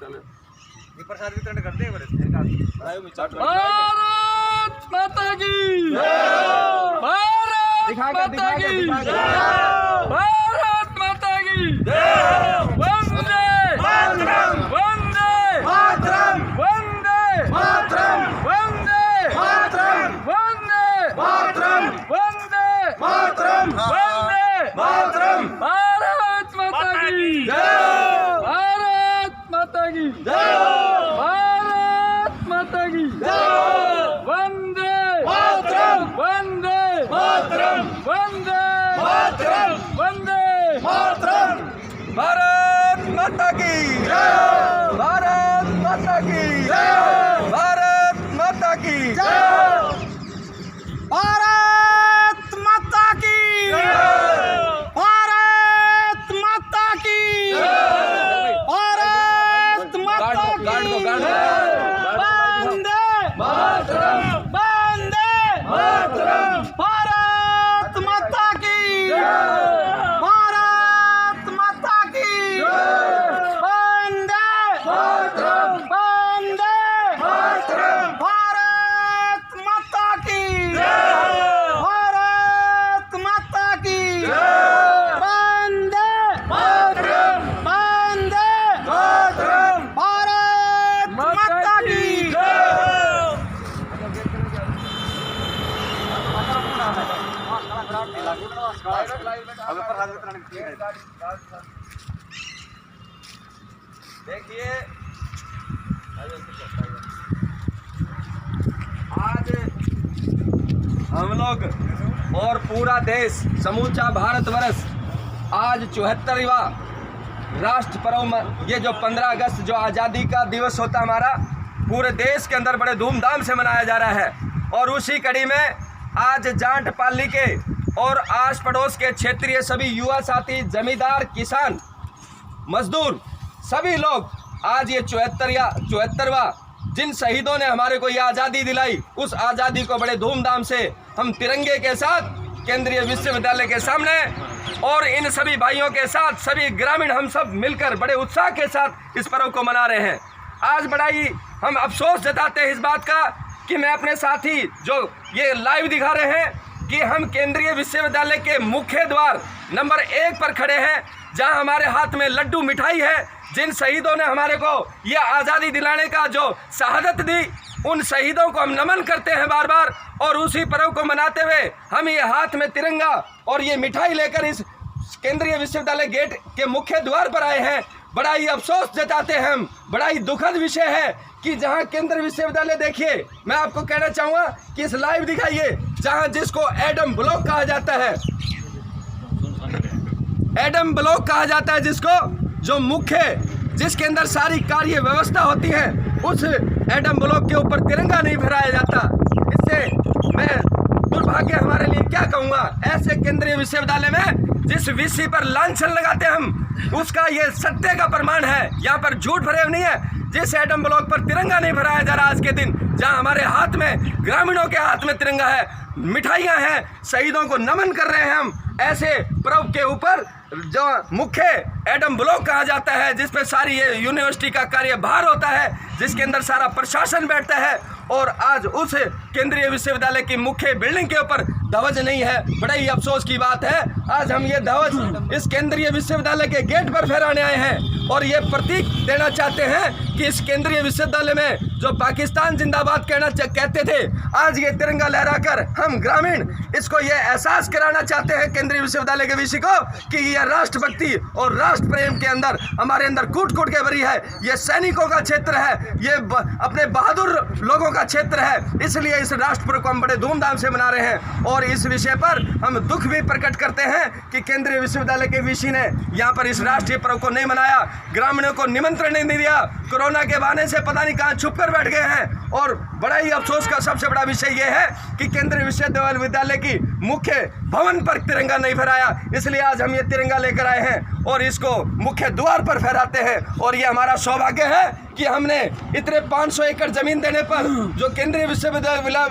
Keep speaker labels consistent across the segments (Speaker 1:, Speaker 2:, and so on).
Speaker 1: ये प्रसाद वितरण करते हैं बड़े
Speaker 2: भारत माता की भारत माता की भारत माता की वंदे मातरम वंदे मातरम वंदे मातरम वंदे मातरम वंदे मातरम वंदे मातरम वंदे मातरम भारत माता की भारत माता की भारत माता की वंदे मातरम वंदे मातरम वंदे मातरम वंदे मातरम
Speaker 1: भारत माता की भारत माता की भारत माता की
Speaker 2: भारत माता की भारत माता की भारत माता की वंदे मातरम वंदे मातरम भारत माता की भारत माता की वंदे मातरम वंदे मातरम भारत माता की भारत माता की वंदे मातरम वंदे मातरम भारत माता की
Speaker 1: देखिए आज हम लोग और पूरा देश समूचा भारतवर्ष आज 74वां राष्ट्र पर्व ये जो 15 अगस्त जो आज़ादी का दिवस होता हमारा पूरे देश के अंदर बड़े धूमधाम से मनाया जा रहा है। और उसी कड़ी में आज जाट पाली के और आस पड़ोस के क्षेत्रीय सभी युवा साथी जमींदार किसान मजदूर सभी लोग आज ये 74वां जिन शहीदों ने हमारे को ये आज़ादी दिलाई उस आज़ादी को बड़े धूमधाम से हम तिरंगे के साथ केंद्रीय विश्वविद्यालय के सामने और इन सभी भाइयों के साथ सभी ग्रामीण हम सब मिलकर बड़े उत्साह के साथ इस पर्व को मना रहे हैं। आज बड़ा ही हम अफसोस जताते हैं इस बात का कि मैं अपने साथी जो ये लाइव दिखा रहे हैं कि हम केंद्रीय विश्वविद्यालय के मुख्य द्वार नंबर 1 पर खड़े हैं जहां हमारे हाथ में लड्डू मिठाई है। जिन शहीदों ने हमारे को ये आज़ादी दिलाने का जो शहादत दी उन शहीदों को हम नमन करते हैं बार बार। और उसी पर्व को मनाते हुए हम ये हाथ में तिरंगा और ये मिठाई लेकर इस केंद्रीय विश्वविद्यालय गेट के मुख्य द्वार पर आए हैं। बड़ा ही अफसोस जताते हैं हम, बड़ा ही दुखद विषय है कि जहां केंद्रीय विश्वविद्यालय देखिए मैं आपको कहना चाहूँगा कि इस लाइव दिखाइए जहां जिसको एडम ब्लॉक कहा जाता है, एडम ब्लॉक कहा जाता है जिसको जो मुख्य जिसके अंदर सारी कार्य व्यवस्था होती है उस एडम ब्लॉक के ऊपर तिरंगा नहीं फहराया जाता। इससे मैं दुर्भाग्य हमारे लिए क्या कहूँगा, ऐसे केंद्रीय विश्वविद्यालय में जिस विषय पर लांछन लगाते हम उसका ये सत्य का प्रमाण है, यहाँ पर झूठ फरेब नहीं है। जिस एटम ब्लॉक पर तिरंगा नहीं फहराया जा रहा आज के दिन, जहाँ हमारे हाथ में ग्रामीणों के हाथ में तिरंगा है, मिठाइयाँ हैं, शहीदों को नमन कर रहे हैं हम, ऐसे पर्व के ऊपर जो मुख्य एटम ब्लॉक कहा जाता है जिसपे सारी ये यूनिवर्सिटी का कार्यभार होता है, जिसके अंदर सारा प्रशासन बैठता है और आज उस केंद्रीय विश्वविद्यालय की मुख्य बिल्डिंग के ऊपर ध्वज नहीं है। बड़ा ही अफसोस की बात है। आज हम ये ध्वज इस केंद्रीय विश्वविद्यालय के गेट पर फहराने आए हैं और ये प्रतीक देना चाहते हैं कि इस केंद्रीय विश्वविद्यालय में जो पाकिस्तान जिंदाबाद कहते थे, आज ये तिरंगा लहराकर हम ग्रामीण इसको ये एहसास कराना चाहते हैं केंद्रीय विश्वविद्यालय के विषय को कि ये राष्ट्रभक्ति और राष्ट्र प्रेम के अंदर हमारे अंदर कूट कूट के भरी है। ये सैनिकों का क्षेत्र है, ये अपने बहादुर लोगों का क्षेत्र है, इसलिए इस राष्ट्र पर्व को हम बड़े धूमधाम से मना रहे हैं। और इस विषय पर हम दुख भी प्रकट करते हैं कि केंद्रीय विश्वविद्यालय के वीसी ने यहाँ पर इस राष्ट्रीय पर्व को नहीं मनाया, ग्रामीणों को निमंत्रण नहीं दिया, कोरोना के बहाने से पता नहीं कहाँ छुप कर बैठ गए हैं। और बड़ा ही अफसोस का सबसे बड़ा विषय ये है कि केंद्रीय विश्वविद्यालय की मुख्य भवन पर तिरंगा नहीं फहराया, इसलिए आज हम ये तिरंगा लेकर आए हैं और इसको मुख्य द्वार पर फहराते हैं। और ये हमारा सौभाग्य है कि हमने इतने 500 एकड़ जमीन देने पर जो केंद्रीय विश्वविद्यालय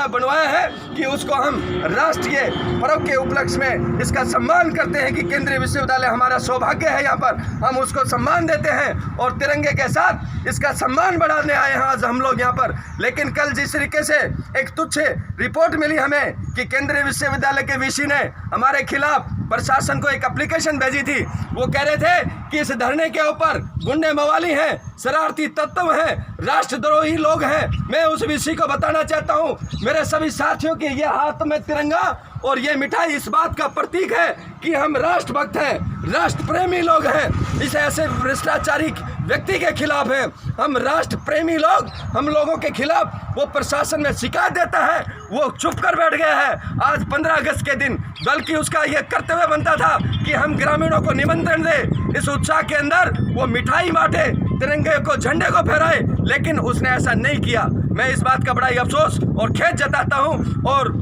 Speaker 1: बनवाया है कि उसको हम राष्ट्रीय पर्व के उपलक्ष्य में इसका सम्मान करते हैं कि केंद्रीय विश्वविद्यालय हमारा सौभाग्य है, यहाँ पर हम उसको सम्मान देते हैं और तिरंगे के साथ इसका सम्मान बढ़ाने आए हैं आज हम लोग यहाँ पर। लेकिन कल जिस तरीके से एक तुच्छ रिपोर्ट मिली हमें कि केंद्रीय विश्वविद्यालय के वीसी ने हमारे खिलाफ प्रशासन को एक एप्लीकेशन भेजी थी, वो कह रहे थे कि इस धरने के ऊपर गुंडे मवाली हैं, शरारती तत्व हैं, राष्ट्रद्रोही लोग हैं। मैं उस वीसी को बताना चाहता हूं मेरे सभी साथियों के ये हाथ में तिरंगा और ये मिठाई इस बात का प्रतीक है कि हम राष्ट्रभक्त हैं, राष्ट्र प्रेमी लोग हैं। इस ऐसे भ्रष्टाचारी व्यक्ति के खिलाफ हैं हम, राष्ट्र प्रेमी लोग। हम लोगों के खिलाफ वो प्रशासन में शिकायत देता है, वो चुप कर बैठ गया है आज 15 अगस्त के दिन, बल्कि उसका यह कर्तव्य बनता था कि हम ग्रामीणों को निमंत्रण दे, इस उत्साह के अंदर वो मिठाई बांटे, तिरंगे को, झंडे को फहराए, लेकिन उसने ऐसा नहीं किया। मैं इस बात का बड़ा ही अफसोस और खेद जताता हूँ और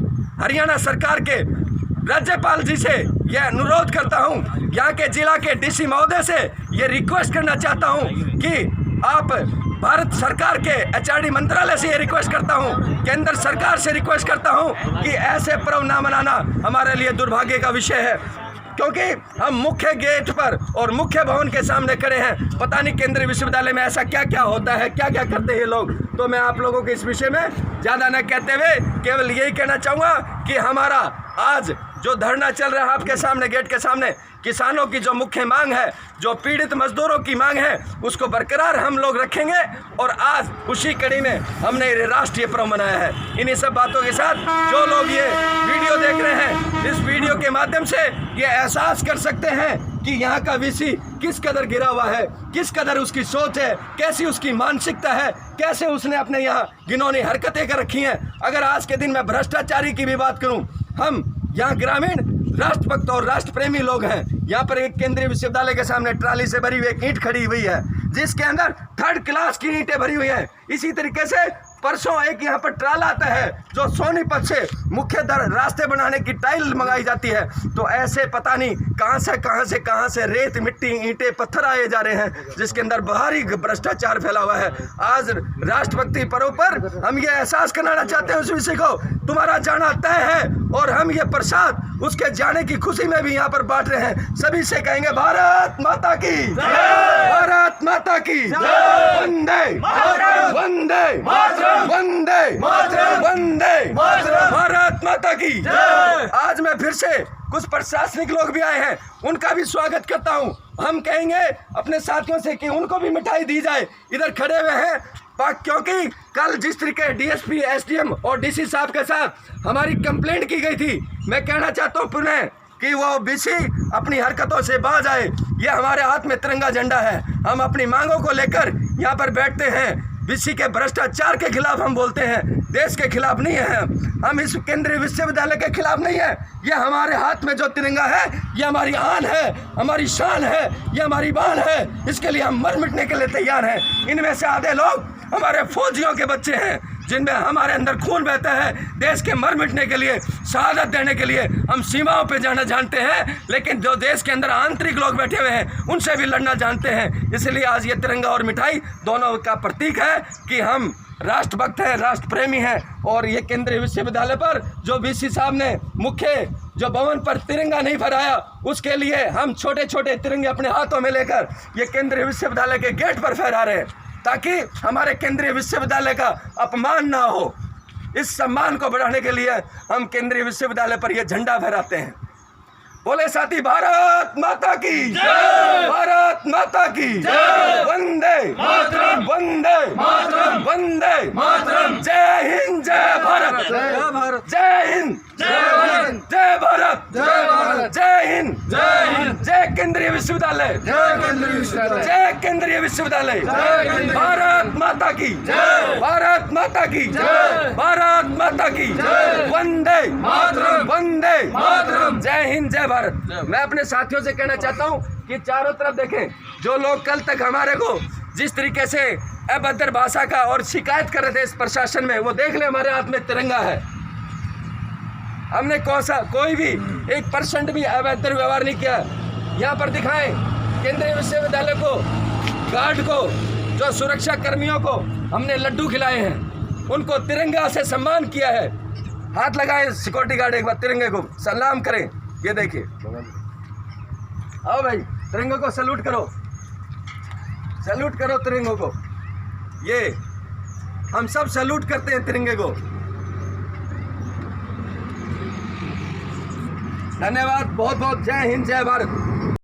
Speaker 1: हरियाणा सरकार के राज्यपाल जी से यह अनुरोध करता हूं, यहाँ के जिला के डीसी महोदय से यह रिक्वेस्ट करना चाहता हूं कि आप भारत सरकार के एचआरडी मंत्रालय से ये रिक्वेस्ट करता हूं, केंद्र सरकार से रिक्वेस्ट करता हूं कि ऐसे पर्व ना मनाना हमारे लिए दुर्भाग्य का विषय है, क्योंकि हम मुख्य गेट पर और मुख्य भवन के सामने खड़े हैं। पता नहीं केंद्रीय विश्वविद्यालय में ऐसा क्या क्या होता है, क्या क्या करते हैं लोग। तो मैं आप लोगों के इस विषय में ज़्यादा न कहते हुए केवल यही कहना चाहूँगा कि हमारा आज जो धरना चल रहा है आपके सामने, गेट के सामने, किसानों की जो मुख्य मांग है, जो पीड़ित मजदूरों की मांग है, उसको बरकरार हम लोग रखेंगे। और आज उसी कड़ी में हमने ये राष्ट्रीय पर्व मनाया है। इन्हीं सब बातों के साथ जो लोग ये वीडियो देख रहे हैं, इस वीडियो के माध्यम से ये एहसास कर सकते हैं कि यहाँ का वीसी किस कदर गिरा हुआ है, किस कदर उसकी सोच है, कैसी उसकी मानसिकता है, कैसे उसने अपने यहाँ घिनौनी हरकतें कर रखी हैं। अगर आज के दिन मैं भ्रष्टाचारी की भी बात करूँ, हम यहाँ ग्रामीण राष्ट्रभक्त और राष्ट्र प्रेमी लोग हैं। यहाँ पर एक केंद्रीय विश्वविद्यालय के सामने ट्राली से भरी हुई एक ईंट खड़ी हुई है, जिसके अंदर 3rd क्लास की ईंटें भरी हुई हैं। इसी तरीके से परसों एक यहाँ पर ट्राला आता है जो सोनीपत से मुख्य रास्ते बनाने की टाइल मंगाई जाती है। तो ऐसे पता नहीं कहाँ से रेत, मिट्टी, ईंटें, पत्थर आए जा रहे हैं, जिसके अंदर भारी भ्रष्टाचार फैला हुआ है। आज राष्ट्रभक्ति पर्व पर हम ये एहसास कराना चाहते हैं उस विषय को, तुम्हारा जाना तय है और हम ये प्रसाद उसके जाने की खुशी में भी यहाँ पर बांट रहे हैं। सभी से कहेंगे भारत माता की जय, भारत माता की जय, वंदे वंदे वंदे वंदे, भारत माता की जय। आज मैं फिर से कुछ प्रशासनिक लोग भी आए हैं, उनका भी स्वागत करता हूं। हम कहेंगे अपने साथियों से कि उनको भी मिठाई दी जाए, इधर खड़े हुए हैं, क्योंकि कल जिस तरीके डीएसपी, एसडीएम और डीसी साहब के साथ हमारी कंप्लेंट की गई थी, मैं कहना चाहता हूं पुनः कि वो बीसी अपनी हरकतों से बाज आए। ये हमारे हाथ में तिरंगा झंडा है, हम अपनी मांगों को लेकर यहाँ पर बैठते हैं। बीसी के भ्रष्टाचार के खिलाफ हम बोलते हैं, देश के खिलाफ नहीं है। हम इस केंद्रीय विश्वविद्यालय के खिलाफ नहीं है। ये हमारे हाथ में जो तिरंगा है, ये हमारी आन है, हमारी शान है, ये हमारी बान है। इसके लिए हम मर मिटने के लिए तैयार हैं। इनमें से आधे लोग हमारे फौजियों के बच्चे हैं, जिनमें हमारे अंदर खून बहता है। देश के मर मिटने के लिए, शहादत देने के लिए हम सीमाओं पे जाना जानते हैं, लेकिन जो देश के अंदर आंतरिक लोग बैठे हुए हैं, उनसे भी लड़ना जानते हैं। इसलिए आज ये तिरंगा और मिठाई दोनों का प्रतीक है कि हम राष्ट्रभक्त हैं, राष्ट्र प्रेमी हैं। और ये केंद्रीय विश्वविद्यालय पर जो बीसी साहब ने मुख्य जो भवन पर तिरंगा नहीं फहराया, उसके लिए हम छोटे छोटे तिरंगे अपने हाथों में लेकर ये केंद्रीय विश्वविद्यालय के गेट पर फहरा रहे हैं, ताकि हमारे केंद्रीय विश्वविद्यालय का अपमान ना हो। इस सम्मान को बढ़ाने के लिए हम केंद्रीय विश्वविद्यालय पर यह झंडा फहराते हैं। बोले साथी, भारत माता की जय, भारत माता की जय, वंदे मातरम, वंदे मातरम, वंदे मातरम, जय हिंद, जय भारत, जय भारत, जय हिंद, जय भारत, जय भारत, जय भारत, जय हिंद, जय हिंद, जय केंद्रीय विश्वविद्यालय, जय केंद्रीय विश्वविद्यालय, जय केंद्रीय विश्वविद्यालय, भारत माता की जय, भारत माता की जय, भारत माता की जय, वंदे मातरम, वंदे मातरम, जय हिंद, जय भारत। मैं अपने साथियों से कहना चाहता हूं कि चारों तरफ देखें, जो लोग कल तक हमारे को जिस तरीके से अभद्र भाषा का और शिकायत कर रहे थे इस प्रशासन में, वो देख ले हमारे हाथ में तिरंगा है। हमने कोई भी 1% भी अवैध व्यवहार नहीं किया। यहाँ पर दिखाएं केंद्रीय विश्वविद्यालय को, गार्ड को, जो सुरक्षा कर्मियों को हमने लड्डू खिलाए हैं, उनको तिरंगा से सम्मान किया है। हाथ लगाएं सिक्योरिटी गार्ड, एक बार तिरंगे को सलाम करें। ये देखिए, आओ भाई, तिरंगे को सैल्यूट करो, सैल्यूट करो तिरंगे को। ये हम सब सैल्यूट करते हैं तिरंगे को। धन्यवाद, बहुत बहुत। जय हिंद, जय भारत।